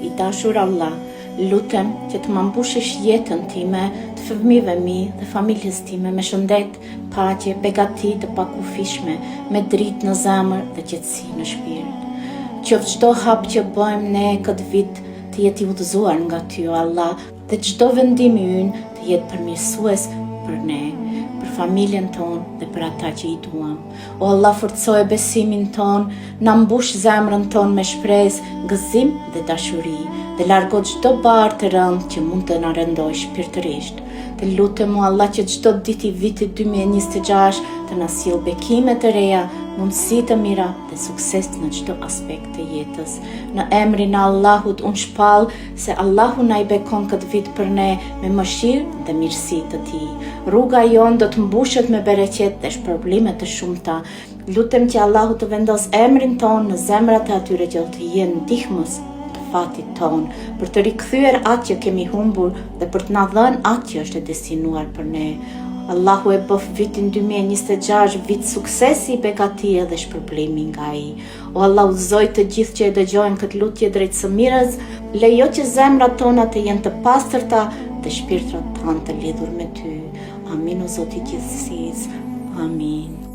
I dashur Allah, lutem që të më mbushësh jetën time, të fëmijëve mi dhe familjes time me shëndet, paqe, begati të pakufishme, me dritë në zemër dhe qetësi në shpirt. Qoftë çdo hap që bëjmë ne këtë vit të jetë i udhëzuar nga ty, o Allah, dhe çdo vendim i ynë të jetë përmirësues për ne, për familjen tonë dhe për ata që i duam. O Allah, forcoje besimin tonë, na mbush zemrën tonë me shpresë, gëzim dhe dashuri, dhe largo çdo barë të rëndë që mund të na rëndoj shpirtërisht. Të lutem o Allah që çdo ditë i vitit 2026 të na sjellë bekime të reja, mundësi të mira dhe sukses në çdo aspekt të jetës. Në emrin e Allahut unë shpall se Allahu na i bekon këtë vit për ne me mëshirë dhe mirësi të tij. Rruga jonë do të mbushet me bereqet dhe shpërblime të shumta. Lutem që Allahu të vendos emrin tonë në zemrat e atyre që do të jenë ndihmës fatit tonë, për të rikthyer atë që kemi humbur dhe për të na dhënë atë që është e destinuar për ne. Allahu e bëf vitin 2026 vit suksesi, begatie dhe shpërblimi nga ai. O Allah, udhëzoj të gjithë që e dëgjojnë këtë lutje drejt së mirës, lejo që zemrat tona të jenë të pastërta dhe shpirtrat tanë të lidhur me ty. Amin o Zoti i gjithësisë. Amin.